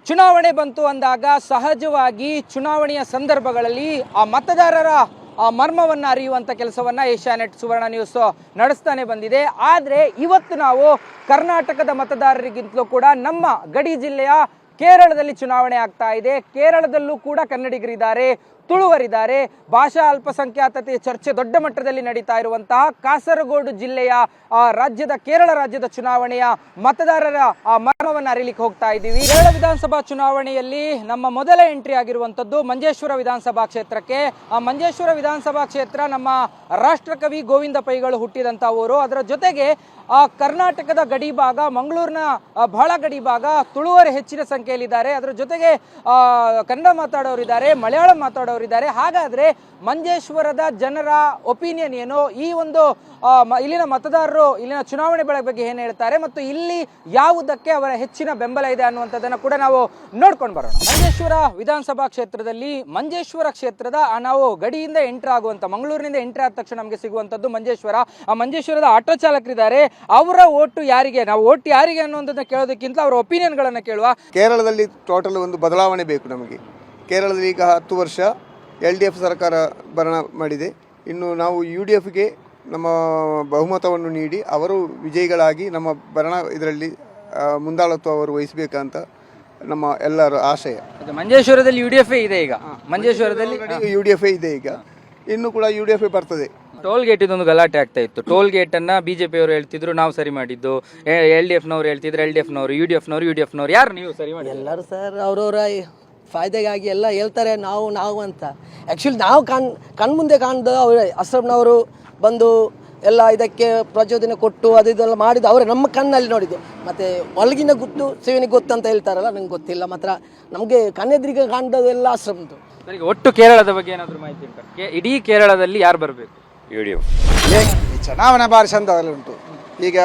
ಚುನಾವಣೆ ಬಂತು ಅಂದಾಗ ಸಹಜವಾಗಿ ಚುನಾವಣೆಯ ಸಂದರ್ಭಗಳಲ್ಲಿ ಆ ಮತದಾರರ ಮರ್ಮವನ್ನು ಅರಿಯುವಂಥ ಕೆಲಸವನ್ನು ಏಷ್ಯಾನೆಟ್ ಸುವರ್ಣ ನ್ಯೂಸ್ ನಡೆಸ್ತಾನೆ ಬಂದಿದೆ. ಆದರೆ ಇವತ್ತು ನಾವು ಕರ್ನಾಟಕದ ಮತದಾರರಿಗಿಂತಲೂ ಕೂಡ ನಮ್ಮ ಗಡಿ ಜಿಲ್ಲೆಯ ಕೇರಳದಲ್ಲಿ ಚುನಾವಣೆ ಆಗ್ತಾ ಇದೆ. ಕೇರಳದಲ್ಲೂ ಕೂಡ ಕನ್ನಡಿಗರಿದ್ದಾರೆ, ತುಳುವರಿದ್ದಾರೆ. ಭಾಷಾ ಅಲ್ಪಸಂಖ್ಯಾತತೆಯ ಚರ್ಚೆ ದೊಡ್ಡ ಮಟ್ಟದಲ್ಲಿ ನಡೀತಾ ಇರುವಂತಹ ಕಾಸರಗೋಡು ಜಿಲ್ಲೆಯ ಕೇರಳ ರಾಜ್ಯದ ಚುನಾವಣೆಯ ಮತದಾರರ ಮರ್ಮವನ್ನು ಅರಿಲಿಕ್ಕೆ ಹೋಗ್ತಾ ಇದ್ದೀವಿ. ಕೇರಳ ವಿಧಾನಸಭಾ ಚುನಾವಣೆಯಲ್ಲಿ ನಮ್ಮ ಮೊದಲ ಎಂಟ್ರಿ ಆಗಿರುವಂಥದ್ದು ಮಂಜೇಶ್ವರ ವಿಧಾನಸಭಾ ಕ್ಷೇತ್ರಕ್ಕೆ. ಆ ಮಂಜೇಶ್ವರ ವಿಧಾನಸಭಾ ಕ್ಷೇತ್ರ ನಮ್ಮ ರಾಷ್ಟ್ರಕವಿ ಗೋವಿಂದ ಪೈಗಳು ಹುಟ್ಟಿದಂಥ ಊರು. ಅದರ ಜೊತೆಗೆ ಕರ್ನಾಟಕದ ಗಡಿ ಭಾಗ, ಮಂಗಳೂರಿನ ಬಹಳ ಗಡಿ ಭಾಗ, ತುಳುವರು ಹೆಚ್ಚಿನ ಸಂಖ್ಯೆಯಲ್ಲಿದ್ದಾರೆ. ಅದರ ಜೊತೆಗೆ ಕನ್ನಡ ಮಾತಾಡೋರಿದ್ದಾರೆ, ಮಲಯಾಳಂ ಮಾತಾಡೋರಿದ್ದಾರೆ. ಹಾಗಾದರೆ ಮಂಜೇಶ್ವರದ ಜನರ ಒಪಿನಿಯನ್ ಏನು, ಈ ಒಂದು ಇಲ್ಲಿನ ಮತದಾರರು ಇಲ್ಲಿನ ಚುನಾವಣೆ ಬಗ್ಗೆ ಏನು ಹೇಳ್ತಾರೆ ಮತ್ತು ಇಲ್ಲಿ ಯಾವುದಕ್ಕೆ ಅವರ ಹೆಚ್ಚಿನ ಬೆಂಬಲ ಇದೆ ಅನ್ನುವಂಥದ್ದನ್ನು ಕೂಡ ನಾವು ನೋಡ್ಕೊಂಡು ಬರೋಣ. ಮಂಜೇಶ್ವರ ವಿಧಾನಸಭಾ ಕ್ಷೇತ್ರದಲ್ಲಿ ಮಂಜೇಶ್ವರ ಕ್ಷೇತ್ರದ ನಾವು ಗಡಿಯಿಂದ ಎಂಟರ್ ಆಗುವಂಥ, ಮಂಗಳೂರಿನಿಂದ ಎಂಟರ್ ಆದ ತಕ್ಷಣ ನಮಗೆ ಸಿಗುವಂಥದ್ದು ಮಂಜೇಶ್ವರ. ಆ ಮಂಜೇಶ್ವರದ ಆಟೋ ಚಾಲಕರಿದ್ದಾರೆ. ಅವರ ಓಟು ಯಾರಿಗೆ, ನಾವು ಓಟ್ ಯಾರಿಗೆ ಅನ್ನುವಂಥದ್ದನ್ನ ಕೇಳೋದಕ್ಕಿಂತ ಅವರ ಒಪಿನಿಯನ್ಗಳನ್ನು ಕೇಳುವ. ಕೇರಳದಲ್ಲಿ ಟೋಟಲ್ ಒಂದು ಬದಲಾವಣೆ ಬೇಕು ನಮಗೆ. ಕೇರಳದಲ್ಲಿ ಈಗ 10 ವರ್ಷ LDF ಸರ್ಕಾರ ಭರಣ ಮಾಡಿದೆ. ಇನ್ನು ನಾವು UDFಗೆ ನಮ್ಮ ಬಹುಮತವನ್ನು ನೀಡಿ ಅವರು ವಿಜಯಿಗಳಾಗಿ ನಮ್ಮ ಭರಣ ಇದರಲ್ಲಿ ಮುಂದಾಳತ್ವ ಅವರು ವಹಿಸಬೇಕಂತ ನಮ್ಮ ಎಲ್ಲರ ಆಶಯ. ಮಂಜೇಶ್ವರದಲ್ಲಿ UDF ಇದೆ ಈಗ. ಮಂಜೇಶ್ವರದಲ್ಲಿ UDF ಇದೆ ಈಗ, ಇನ್ನು ಕೂಡ UDF ಬರ್ತದೆ. ಟೋಲ್ ಗೇಟ್ ಇದೊಂದು ಗಲಾಟೆ ಆಗ್ತಾ ಇತ್ತು. ಟೋಲ್ ಗೇಟ್ ಅನ್ನ BJP ಅವರು ಹೇಳ್ತಿದ್ರು ನಾವು ಸರಿ ಮಾಡಿದ್ದು, LDF ನವರು ಹೇಳ್ತಿದ್ರು LDF ನವರು, UDF ನವರು ಯಾರು ನೀವು ಸರಿ ಮಾಡಿ? ಎಲ್ಲರೂ ಸರ್ ಅವರವರ ಫಾಯ್ದೆಗಾಗಿ ಎಲ್ಲ ಹೇಳ್ತಾರೆ ನಾವು ಅಂತ. ಆ್ಯಕ್ಚುಲಿ ನಾವು ಕಣ್ಮುಂದೆ ಕಾಣ್ದು ಅವರೇ ಅಸ್ರಫ್ನವರು ಬಂದು ಎಲ್ಲ ಇದಕ್ಕೆ ಪ್ರಚೋದನೆ ಕೊಟ್ಟು ಇದೆಲ್ಲ ಮಾಡಿದ್ದು ಅವರೇ, ನಮ್ಮ ಕಣ್ಣಲ್ಲಿ ನೋಡಿದ್ದು. ಮತ್ತು ಒಳಗಿನ ಗುಟ್ಟು ಶಿವನಿಗೆ ಗೊತ್ತು ಅಂತ ಹೇಳ್ತಾರಲ್ಲ, ನಂಗೆ ಗೊತ್ತಿಲ್ಲ. ಮಾತ್ರ ನಮಗೆ ಕಣ್ಣೆದ್ರಿಗೆ ಕಾಣ್ದು ಎಲ್ಲ ಅಸ್ರಫ್ದು. ಒಟ್ಟು ಕೇರಳದ ಬಗ್ಗೆ ಏನಾದರೂ ಮಾಹಿತಿ ಉಂಟಾ? ಇಡೀ ಕೇರಳದಲ್ಲಿ ಯಾರು ಬರಬೇಕು? UDF. ಚುನಾವಣೆ ಭಾರಿ ಚಂದದಲ್ಲಿ ಉಂಟು. ಈಗ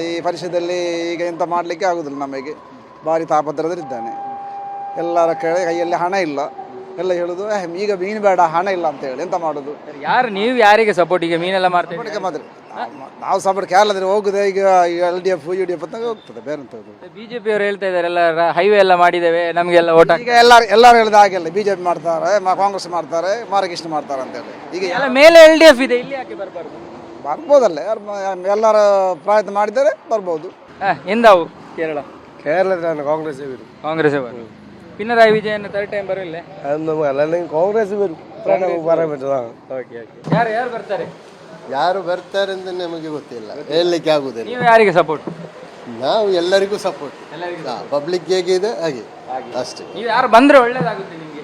ಈ ಪರಿಷದಲ್ಲಿ ಈಗ ಎಂತ ಮಾಡಲಿಕ್ಕೆ ಆಗೋದಿಲ್ಲ, ನಮಗೆ ಭಾರಿ ತಾಪತ್ರದಲ್ಲಿದ್ದಾನೆ. ಎಲ್ಲರ ಕೈಯಲ್ಲಿ ಹಣ ಇಲ್ಲ, ಎಲ್ಲ ಹೇಳೋದು ಈಗ ಮೀನು ಬೇಡ, ಹಣ ಇಲ್ಲ ಅಂತ ಹೇಳಿ ಎಂತ ಮಾಡೋದು. ನೀವು ಯಾರಿಗೆ ಸಪೋರ್ಟ್? ಈಗ ಮೀನೆಲ್ಲ ಮಾಡ್ತೀವಿ ಮಾತ್ರ ನಾವು ಸಪೋರ್ಟ್ ಕೇರಳದಲ್ಲಿ ಹೋಗುದೇ. ಈಗ LDF UDF ಅಂತ ಹೋಗ್ತದೆ, ಬೇರೆ ಅಂತ ಹೋಗುದು. BJP ಅವರು ಹೇಳ್ತಾ ಇದ್ದಾರೆ ಎಲ್ಲ ಹೈವೇ ಎಲ್ಲ ಮಾಡಿದ್ದೇವೆ, ನಮಗೆಲ್ಲ ಓಟ್. ಈಗ ಎಲ್ಲರೂ ಹೇಳಿದ ಹಾಗೆಲ್ಲ BJP ಮಾಡ್ತಾರೆ, ಕಾಂಗ್ರೆಸ್ ಮಾಡ್ತಾರೆ, ಮಾರಕೃಷ್ಣ ಮಾಡ್ತಾರೆ ಅಂತ ಹೇಳಿ. ಈಗ ಮೇಲೆ LDF ಇದೆ, ಇಲ್ಲಿ ಯಾಕೆ ಬರಬಾರ್ದು? ಬರ್ಬೋದಲ್ಲ, ಎಲ್ಲರ ಪ್ರಯತ್ನ ಮಾಡಿದರೆ ಬರ್ಬೋದು. ಎಂದಾವು ಕೇರಳದಲ್ಲಿ ನಾನು ಕಾಂಗ್ರೆಸ್ ಪಿನರಾಯಿ ವಿಜಯನ್ 3rd ಟೈಮ್ ಬರಲಿಲ್ಲ. ಕಾಂಗ್ರೆಸ್ ಯಾರು ಬರ್ತಾರೆ? ಯಾರು ಬರ್ತಾರೆ ಅಂತ ನಮಗೆ ಗೊತ್ತಿಲ್ಲ, ಹೇಳಲಿಕ್ಕೆ ಆಗುದಿಲ್ಲ. ನೀವು ಯಾರಿಗೆ ಸಪೋರ್ಟ್? ನಾವು ಎಲ್ಲರಿಗೂ ಸಪೋರ್ಟ್, ಪಬ್ಲಿಕ್ ಹೇಗಿದೆ ಹಾಗೆ ಅಷ್ಟೇ. ನೀವು ಯಾರು ಬಂದ್ರೆ ಒಳ್ಳೇದಾಗುತ್ತೆ ನಿಮಗೆ?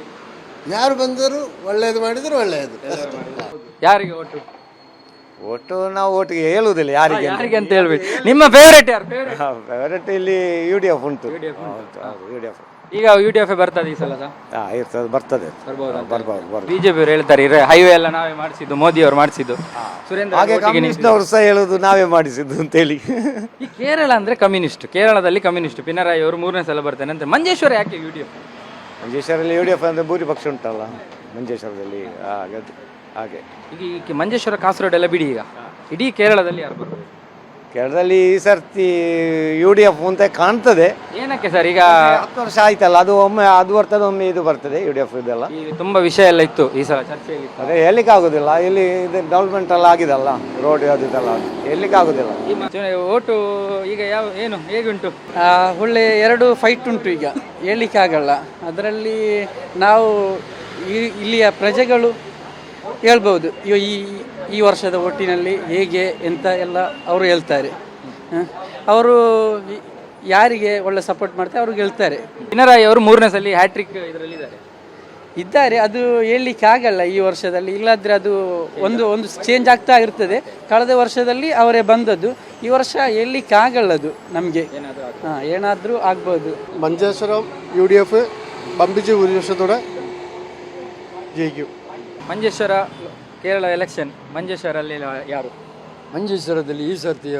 ಯಾರು ಬಂದರೂ ಒಳ್ಳೇದು ಮಾಡಿದ್ರು ಒಳ್ಳೆಯದು. ಯಾರಿಗೆ ಓಟು? ಒಟ್ಟು ನಾವು ಒಟ್ಟಿಗೆ ಹೇಳುವುದಿಲ್ಲ ಯಾರಿಗೆ ಅಂತ ಹೇಳ್ಬೇಕು. ನಿಮ್ಮ ಫೇವರೇಟ್ ಯಾರು? ಫೇವರೇಟ್ ಇಲ್ಲಿ UDF ಉಂಟು. UDF ಈಗ UDF ಬರ್ತದೆ ಈ ಸಲ? ಬರ್ತದೆ. BJP ಅವರು ಹೇಳ್ತಾರೆ ಹೈವೇ ಎಲ್ಲ ನಾವೇ ಮಾಡಿಸಿದ್ದು, ಮೋದಿ ಅವರು ಮಾಡಿಸಿದ್ದು. ಸುರೇಂದ್ರ ಅವರು ಸಹ ಹೇಳುದು ನಾವೇ ಮಾಡಿಸಿದ್ದು ಅಂತ ಹೇಳಿ. ಈ ಕೇರಳ ಅಂದ್ರೆ ಕಮ್ಯುನಿಸ್ಟ್, ಕೇರಳದಲ್ಲಿ ಕಮ್ಯುನಿಸ್ಟ್. ಪಿನರಾಯಿ ಅವರು 3ನೇ ಸಲ ಬರ್ತಾನೆ ಅಂತ. ಮಂಜೇಶ್ವರ ಯಾಕೆ UDF? ಮಂಜೇಶ್ವರಲ್ಲಿ UDF ಅಂದ್ರೆ ಭೂರಿ ಪಕ್ಷ ಉಂಟಲ್ಲ ಮಂಜೇಶ್ವರದಲ್ಲಿ, ಹಾಗೆ. ಈಗ ಮಂಜೇಶ್ವರ ಕಾಸರಗೋಡು ಎಲ್ಲ ಬಿಡಿ, ಈಗ ಇಡೀ ಕೇರಳದಲ್ಲಿ ಯಾರು ಬರ್ಬೋದು? ಕೇರಳದಲ್ಲಿ ಈ ಸರ್ತಿ UDF ಅಂತ ಕಾಣ್ತದೆ. ಏನಕ್ಕೆ ಸರ್? ಈಗ 10 ವರ್ಷ ಆಯ್ತಲ್ಲ, ಅದು ಒಮ್ಮೆ ಅದು ಬರ್ತದೆ, ಒಮ್ಮೆ ಇದು ಬರ್ತದೆ. UDF ಇದೆಲ್ಲ ತುಂಬಾ ವಿಷಯ ಎಲ್ಲ ಇತ್ತು ಈ ಸಲ ಚರ್ಚೆಯಲ್ಲಿ. ಅದೇ ಹೇಳಲಿಕ್ಕೆ ಆಗುದಿಲ್ಲ. ಇಲ್ಲಿ ಇದು ಡೆವಲಪ್ಮೆಂಟ್ ಎಲ್ಲ ಆಗಿದಲ್ಲ, ರೋಡ್ ಯಾವುದಿದೆಲ್ಲ, ಹೇಳಲಿಕ್ಕೆ ಆಗುದಿಲ್ಲ. ಓಟು ಈಗ ಏನು ಹೇಗೆ ಉಂಟು? ಒಳ್ಳೆ 2 ಫೈಟ್ ಉಂಟು, ಈಗ ಹೇಳಲಿಕ್ಕೆ ಆಗಲ್ಲ. ಅದರಲ್ಲಿ ನಾವು ಇಲ್ಲಿಯ ಪ್ರಜೆಗಳು ಹೇಳ್ಬೋದು ಈ ವರ್ಷದ ಒಟ್ಟಿನಲ್ಲಿ ಹೇಗೆ ಎಂತ ಎಲ್ಲ ಅವರು ಹೇಳ್ತಾರೆ. ಅವರು ಯಾರಿಗೆ ಒಳ್ಳೆ ಸಪೋರ್ಟ್ ಮಾಡ್ತಾರೆ ಅವ್ರಿಗೆ ಹೇಳ್ತಾರೆ. ಪಿನರಾಯಿ ಅವರು 3ನೇ ಸಲ ಹ್ಯಾಟ್ರಿಕ್ ಇದರಲ್ಲಿ ಇದ್ದಾರೆ. ಅದು ಹೇಳಲಿಕ್ಕೆ ಆಗಲ್ಲ ಈ ವರ್ಷದಲ್ಲಿ, ಇಲ್ಲಾದ್ರೆ ಅದು ಒಂದು ಚೇಂಜ್ ಆಗ್ತಾ ಇರ್ತದೆ. ಕಳೆದ ವರ್ಷದಲ್ಲಿ ಅವರೇ ಬಂದದ್ದು, ಈ ವರ್ಷ ಹೇಳಲಿಕ್ಕೆ ಆಗಲ್ಲ ಅದು ನಮಗೆ. ಏನಾದರೂ ಆಗ್ಬೋದು. ಮಂಜೇಶ್ವರಂ UDF പമ്പിച്ച് 1 വർഷത്തോടെ ജയിക്കും. ಮಂಜೇಶ್ವರ ಕೇರಳ ಎಲೆಕ್ಷನ್, ಮಂಜೇಶ್ವರಲ್ಲಿ ಯಾರು? ಮಂಜೇಶ್ವರದಲ್ಲಿ ಈ ಸರ್ತಿ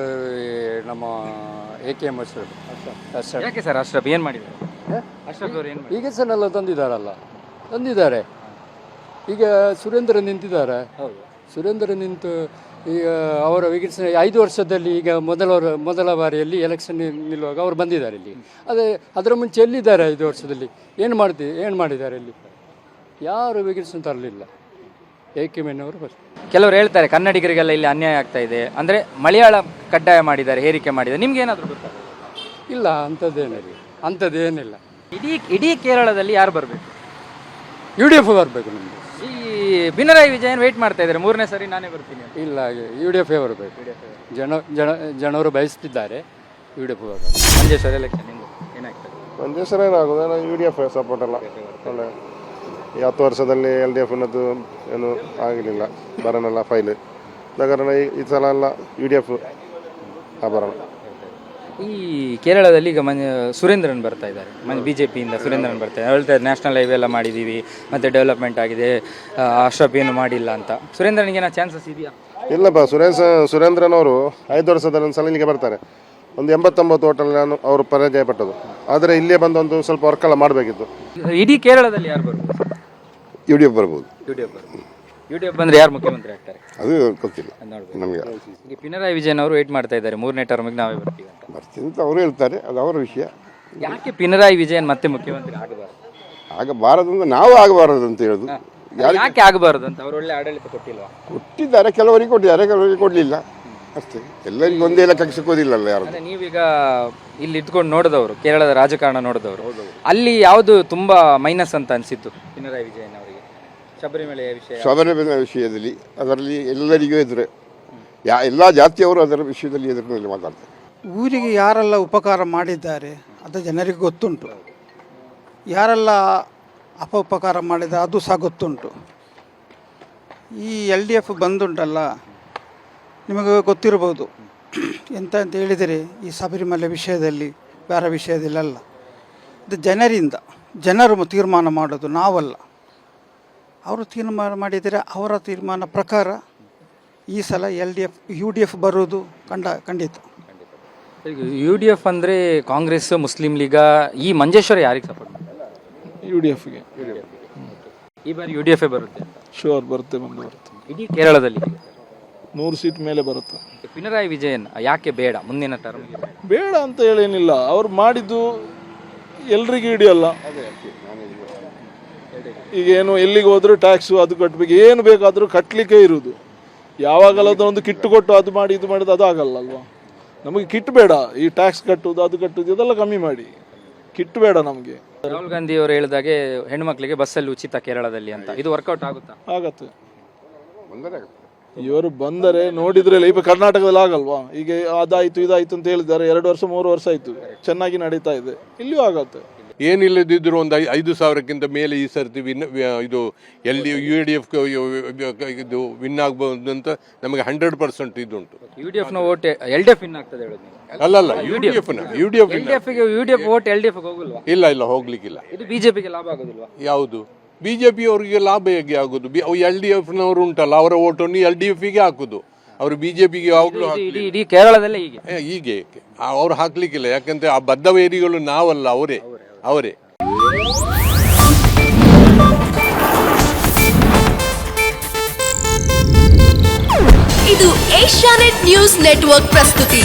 ನಮ್ಮ AKM ಅಶ್ರಫ್. ಯಾಕೆ ಸರ್ ಅಶ್ರಫ್ ಏನು ಮಾಡಿದ್ದಾರೆ? ಅಶ್ರಫ್ ಅವರು ಏನು ಈಗಸನ್ನೆಲ್ಲ ತಂದಿದ್ದಾರೆ. ಈಗ ಸುರೇಂದ್ರ ನಿಂತಿದ್ದಾರೆ. ಸುರೇಂದ್ರ ನಿಂತು ಈಗ ಅವರ ವಿಕಸನ 5 ವರ್ಷದಲ್ಲಿ ಈಗ ಮೊದಲ ಬಾರಿಯಲ್ಲಿ ಎಲೆಕ್ಷನ್ ನಿಲ್ಲುವಾಗ ಅವರು ಬಂದಿದ್ದಾರೆ ಇಲ್ಲಿ. ಅದರ ಮುಂಚೆ ಎಲ್ಲಿದ್ದಾರೆ 5 ವರ್ಷದಲ್ಲಿ? ಏನು ಮಾಡಿದ್ದಾರೆ ಇಲ್ಲಿ? ಯಾರು ವಿಕಸನ ತರಲಿಲ್ಲ. ಏಕೆಮೆನವರು ಬರ್ತಾರೆ. ಕೆಲವರು ಹೇಳ್ತಾರೆ ಕನ್ನಡಿಗರಿಗೆಲ್ಲ ಇಲ್ಲಿ ಅನ್ಯಾಯ ಆಗ್ತಾ ಇದೆ, ಅಂದರೆ ಮಲಯಾಳ ಕಡ್ಡಾಯ ಮಾಡಿದ್ದಾರೆ, ಹೇರಿಕೆ ಮಾಡಿದ್ದಾರೆ. ನಿಮ್ಗೆ ಏನಾದರೂ ಗೊತ್ತಾ? ಇಲ್ಲ, ಅಂಥದ್ದೇನಿಲ್ಲ. ಇಡೀ ಕೇರಳದಲ್ಲಿ ಯಾರು ಬರಬೇಕು? UDF ಬರಬೇಕು. ನಮ್ಮದು ಈ ಪಿನರಾಯಿ ವಿಜಯನ್ ವೆಯ್ಟ್ ಮಾಡ್ತಾ ಇದ್ದಾರೆ, 3ನೇ ಸರಿ ನಾನೇ ಬರ್ತೀನಿ ಅಂತ. ಇಲ್ಲ, UDF ಬರಬೇಕು. ಜನರು ಬಯಸ್ತಿದ್ದಾರೆ UDF ಬರಬೇಕು. ಮಂಜೇಶ್ವರ ಎಲೆಕ್ಷನ್ ಏನಾಗ್ತದೆ? ಮಂಜೇಶ್ವರ ಏನಾಗೋದು, UDF ಸಪೋರ್ಟ್ ಅಲ್ಲ. ಒಳ್ಳೆ ಈ 10 ವರ್ಷದಲ್ಲಿ LDF ಅನ್ನೋದು ಏನು ಆಗಲಿಲ್ಲ, ಬರೋಣಲ್ಲ ಫೈಲ್. ಆದ ಕಾರಣ ಈ ಸಲ ಎಲ್ಲ UDF ಆಭರಣ. ಈ ಕೇರಳದಲ್ಲಿ ಈಗ ಸುರೇಂದ್ರನ್ ಬರ್ತಾ ಇದ್ದಾರೆ, BJPಯಿಂದ ಸುರೇಂದ್ರನ್ ಬರ್ತಾ ಇದ್ದಾರೆ. ಹೇಳ್ತಾರೆ ನ್ಯಾಷನಲ್ ಹೈವೇ ಎಲ್ಲ ಮಾಡಿದ್ದೀವಿ, ಮತ್ತು ಡೆವಲಪ್ಮೆಂಟ್ ಆಗಿದೆ, ಅಶ್ರಫ್ ಏನು ಮಾಡಿಲ್ಲ ಅಂತ. ಸುರೇಂದ್ರನಿಗೆ ಏನೋ ಚಾನ್ಸಸ್ ಇದೆಯಾ? ಇಲ್ಲಪ್ಪ, ಸುರೇಂದ್ರನವರು 5 ವರ್ಷದಲ್ಲಿ ಒಂದು ಸಲ ಇಲ್ಲಿಗೆ ಬರ್ತಾರೆ. ಒಂದು 89 ಹೋಟೆಲ್ ಅವರು ಪರಾಜಯ ಪಟ್ಟದು. ಆದರೆ ಇಲ್ಲೇ ಬಂದು ಒಂದು ಸ್ವಲ್ಪ ವರ್ಕ್ ಎಲ್ಲ ಮಾಡಬೇಕಿತ್ತು. ಇಡೀ ಕೇರಳದಲ್ಲಿ ಯಾರು ಬರ್ಬೋದು? UDF ಬರ್ಬೋದು. UDF ಬಂದರೆ ಯಾರು ಮುಖ್ಯಮಂತ್ರಿ ಆಗ್ತಾರೆ? ಅದು ಗೊತ್ತಿಲ್ಲ ನಮಗೆ. ಈಗ ಪಿನರಾಯಿ ವಿಜಯನ್ ಅವರು ವೇಟ್ ಮಾಡ್ತಾ ಇದ್ದಾರೆ, 3ನೇ ಟರ್ಮಿಗೆ ನಾವೇ ಬರ್ತೀವಿ ಅಂತ. ಬರ್ತೀನಿ ಅಂತ ಅವರು ಹೇಳ್ತಾರೆ, ಅದು ಅವರ ವಿಷಯ. ಯಾಕೆ ಪಿನರಾಯಿ ವಿಜಯನ್ ಮತ್ತೆ ಮುಖ್ಯಮಂತ್ರಿ ಆಗಬಾರದು? ಆಗಬಾರದು ಅಂತ ನಾವು ಆಗಬಾರದು ಅಂತ ಹೇಳುದು. ಯಾಕೆ ಆಗಬಾರದು ಅಂತ? ಅವರು ಒಳ್ಳೆ ಆಡಳಿತ ಕೊಟ್ಟಿಲ್ವಾ? ಕೊಟ್ಟಿದ್ದಾರೆ, ಕೆಲವರಿಗೆ ಕೊಟ್ಟಿದ್ದಾರೆ, ಕೆಲವರಿಗೆ ಕೊಡಲಿಲ್ಲ ಅಷ್ಟೇ. ಎಲ್ಲರಿಗೂ ಒಂದೇ ಲೆಕ್ಕಕ್ಕೆ ಸಿಕ್ಕೋದಿಲ್ಲಲ್ಲ ಯಾರು. ನೀವೀಗ ಇಲ್ಲಿ ಇದ್ಕೊಂಡು ನೋಡಿದವರು, ಕೇರಳದ ರಾಜಕಾರಣ ನೋಡಿದವರು, ಅಲ್ಲಿ ಯಾವುದು ತುಂಬಾ ಮೈನಸ್ ಅಂತ ಅನಿಸಿತ್ತು ಪಿನರಾಯಿ ವಿಜಯನ್ ಅವರಿಗೆ? ಶಬರಿಮಲೆ ವಿಷಯದಲ್ಲಿ ಅದರಲ್ಲಿ ಎಲ್ಲರಿಗೂ ಎದುರು, ಎಲ್ಲ ಜಾತಿಯವರು ಅದರ ವಿಷಯದಲ್ಲಿ ಎದುರಿನಲ್ಲಿ ಮಾತಾಡ್ತಾರೆ. ಊರಿಗೆ ಯಾರೆಲ್ಲ ಉಪಕಾರ ಮಾಡಿದ್ದಾರೆ ಅದು ಜನರಿಗೆ ಗೊತ್ತುಂಟು. ಯಾರೆಲ್ಲ ಉಪಕಾರ ಮಾಡಿದ್ದಾರೆ ಅದು ಸಹ ಗೊತ್ತುಂಟು. ಈ LDF ಬಂದುಂಟಲ್ಲ, ನಿಮಗೆ ಗೊತ್ತಿರ್ಬೋದು. ಎಂತ ಅಂತ ಹೇಳಿದರೆ, ಈ ಶಬರಿಮಲೆ ವಿಷಯದಲ್ಲಿ ಬೇರೆ ವಿಷಯದಲ್ಲೆಲ್ಲ ಇದು ಜನರು ತೀರ್ಮಾನ ಮಾಡೋದು, ನಾವಲ್ಲ. ಅವರು ತೀರ್ಮಾನ ಮಾಡಿದರೆ ಅವರ ತೀರ್ಮಾನ ಪ್ರಕಾರ ಈ ಸಲ UDF ಬರೋದು ಖಂಡಿತ. UDF ಅಂದರೆ ಕಾಂಗ್ರೆಸ್, ಮುಸ್ಲಿಂ ಲೀಗ. ಈ ಮಂಜೇಶ್ವರ ಯಾರಿಗೆ ಸಪೋರ್ಟ್ ಮಾಡ್ತಾರೆ? UDFಗೆ. ಈ ಬಾರಿ UDF ಬರುತ್ತೆ? ಶೋರ್ ಬರುತ್ತೆ, ಬರುತ್ತೆ. ಇಡೀ ಕೇರಳದಲ್ಲಿ 100 ಸೀಟ್ ಮೇಲೆ ಬರುತ್ತೆ. ಪಿನರಾಯಿ ವಿಜಯನ್ ಯಾಕೆ ಬೇಡ ಮುಂದಿನ ಟರ್ಮ್ಗೆ? ಬೇಡ ಅಂತ ಹೇಳೇನಿಲ್ಲ, ಅವ್ರು ಮಾಡಿದ್ದು ಎಲ್ರಿಗೂ ಹಿಡಿಯಲ್ಲ. ಈಗ ಏನು ಎಲ್ಲಿಗೆ ಹೋದ್ರು ಟ್ಯಾಕ್ಸು ಅದು ಕಟ್ಟಬೇಕು, ಏನು ಬೇಕಾದರೂ ಕಟ್ಟಲಿಕ್ಕೆ ಇರುವುದು. ಯಾವಾಗಲೂ ಅದೊಂದು ಕಿಟ್ಟು ಕೊಟ್ಟು ಅದು ಮಾಡಿ ಇದು ಮಾಡಿದ್ದು ಅದು ಆಗಲ್ಲ ಅಲ್ವಾ. ನಮಗೆ ಕಿಟ್ ಬೇಡ, ಈ ಟ್ಯಾಕ್ಸ್ ಕಟ್ಟುವುದು ಅದು ಕಟ್ಟುವುದು ಇದೆಲ್ಲ ಕಮ್ಮಿ ಮಾಡಿ, ಕಿಟ್ ಬೇಡ ನಮಗೆ. ರಾಹುಲ್ ಗಾಂಧಿ ಅವರು ಹೇಳಿದಾಗೆ ಹೆಣ್ಮಕ್ಳಿಗೆ ಬಸ್ಸಲ್ಲಿ ಉಚಿತ ಕೇರಳದಲ್ಲಿ ಅಂತ, ಇದು ವರ್ಕೌಟ್ ಆಗುತ್ತಾ? ಆಗತ್ತೆ. ಇವರು ಬಂದರೆ ನೋಡಿದ್ರಲ್ಲ, ಈಗ ಕರ್ನಾಟಕದಲ್ಲಿ ಆಗಲ್ವಾ? ಈಗ ಅದಾಯ್ತು ಇದಾಯ್ತು ಅಂತ ಹೇಳಿದ್ದಾರೆ, 2 ವರ್ಷ 3 ವರ್ಷ ಆಯ್ತು, ಚೆನ್ನಾಗಿ ನಡೀತಾ ಇದೆ. ಇಲ್ಲಿಯೂ ಆಗತ್ತೆ. ಏನಿಲ್ಲದಿದ್ದರೂ ಒಂದು 5,000ಕ್ಕಿಂತ ಮೇಲೆ ಈ ಸರ್ತಿ ಇದು UDF ಇದು ವಿನ್ ಆಗ್ಬೋದು ಅಂತ ನಮಗೆ 100% ಇದುಂಟು. UDF ನ ವೋಟ್ LDF ವಿನ್ ಆಗ್ತದೆ ಹೇಳೋದು? ಅಲ್ಲಲ್ಲ, UDF ವೋಟ್ LDF ಹೋಗಲ್ವಾ? ಇಲ್ಲ, ಹೋಗ್ಲಿಕ್ಕಿಲ್ಲ. ಇದು BJPಗೆ ಲಾಭ ಆಗೋದಿಲ್ವಾ? ಯಾವುದು BJP ಅವರಿಗೆ ಲಾಭ ಹೇಗೆ ಆಗೋದು? LDFನವರು ಉಂಟಲ್ಲ, ಅವರ ಓಟನ್ನು LDFಗೆ ಹಾಕುದು. ಅವರು BJPಗೆ ಯಾವಾಗಲೂ ಇಡೀ ಕೇರಳದಲ್ಲೇ ಹೀಗೆ ಅವ್ರು ಹಾಕ್ಲಿಕ್ಕಿಲ್ಲ. ಯಾಕಂದ್ರೆ ಆ ಬದ್ಧವೇರಿಗಳು ನಾವಲ್ಲ, ಅವರೇ. ಇದು ಏಷ್ಯಾನೆಟ್ ನ್ಯೂಸ್ ನೆಟ್ವರ್ಕ್ ಪ್ರಸ್ತುತಿ.